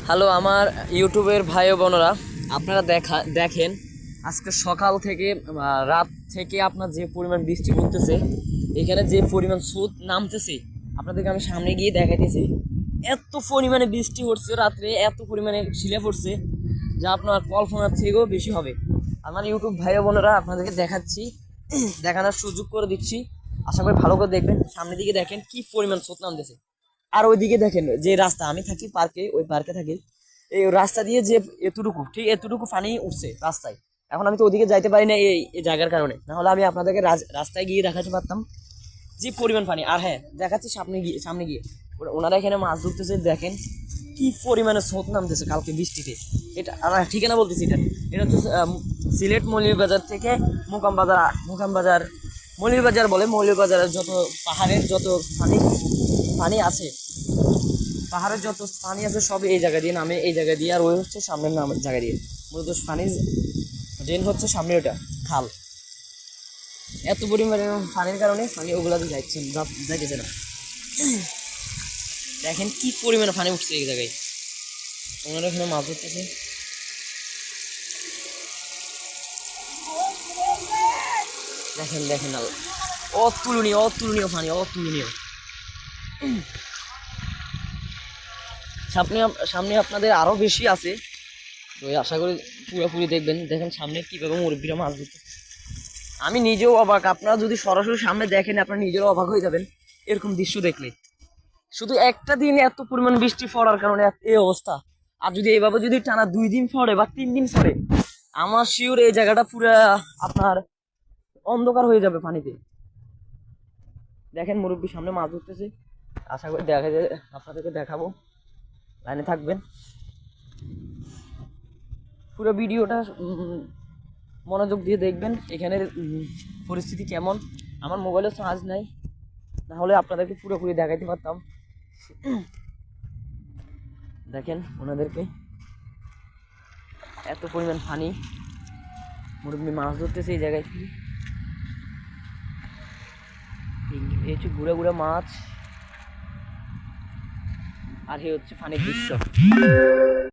Hello আমার ইউটিউবের ভাই ও বোনেরা, আপনারা দেখেন আজকে সকাল থেকে রাত থেকে আপনার যে পরিমাণ বৃষ্টি পড়তেছে, এখানে যে পরিমাণ স্রোত নামতেছে আপনাদেরকে আমি সামনে গিয়ে দেখাইতেছি। এত পরিমাণে বৃষ্টি হচ্ছে রাত্রে, এত পরিমাণে শিলা পড়ছে যা আপনার কল্পনার থেকেও বেশি হবে। আমার ইউটিউব ভাই ও বোনেরা আপনাদেরকে দেখাচ্ছি, দেখানোর সুযোগ করে দিচ্ছি। আশা করি ভালো করে দেখবেন। সামনের দিকে দেখেন কি পরিমাণ স্রোত নামতেছে। আর ওইদিকে দেখেন যে রাস্তা, আমি থাকি পার্কে, ওই পার্কে থাকি, এই রাস্তা দিয়ে যে এতটুকু ঠিক এতটুকু পানি উঠছে রাস্তায়। এখন আমি তো ওদিকে যাইতে পারি না এই জায়গার কারণে, না হলে আমি আপনাদেরকে রাস্তায় গিয়ে দেখাতে পারতাম যে পরিমাণ পানি। আর হ্যাঁ, দেখাচ্ছি সামনে গিয়ে ওনারা এখানে মাছ ধরতেছে। দেখেন কি পরিমাণে স্রোত নামতেছে কালকে বৃষ্টিতে। এটা আর ঠিকানা বলতেছি, এটা হচ্ছে সিলেট মৌলভীবাজার থেকে মুকামবাজার মৌলভীবাজার বলে। মৌলভীবাজারের যত পাহাড়ের যত পানি পানি আছে, পাহাড়ের যত পানি আছে সব এই জায়গা দিয়ে নামে, এই জায়গা দিয়ে। আর ওই হচ্ছে সামনের জায়গা দিয়ে মূলত পানি ড্রেন হচ্ছে সামনে, ওটা খাল। এত পরিমাণে পানির কারণে পানি ওগুলা দিয়ে যাইতেছে না। দেখেন কি পরিমাণে পানি উঠছে এই জায়গায়। ওনারা এখানে মাছ ধরতেছে। দেখেন দেখেন অতুলনীয় পানি, অতুলনীয়। সামনে সামনে আপনাদের আরো বেশি আছে, তো আশা করি পুরোপুরি দেখবেন। দেখেন সামনে কিভাবে মুরব্বীরা মাছ ধরতে। আমি নিজেও অবাক, আপনারা যদি সরাসরি সামনে দেখেন আপনারা নিজেরও অবাক হয়ে যাবেন এরকম দৃশ্য দেখলে। শুধু একটা দিন এত পরিমাণ বৃষ্টি পড়ার কারণে এই অবস্থা। আর যদি এইভাবে যদি টানা 2 দিন পরে বা 3 দিন পরে, আমার শিওর এই জায়গাটা পুরা আপনার অন্ধকার হয়ে যাবে পানিতে। দেখেন মুরব্বী সামনে মাছ ধরতেছে, আশা করি দেখা যায় আপনাদেরকে দেখাবো। লাইনে থাকবেন, পুরো ভিডিওটা মনোযোগ দিয়ে দেখবেন। এখানের পরিস্থিতি কেমন। আমার মোবাইলে চার্জ নাই, না হলে আপনাদেরকে পুরোপুরি দেখাইতে পারতাম। দেখেন ওনাদেরকে, এত পরিমাণ পানি, মুরব্বী মাছ ধরতেছে এই জায়গায়। কি এই হচ্ছে ঘুরে ঘুরে মাছ, আর এই হচ্ছে পানির দৃশ্য।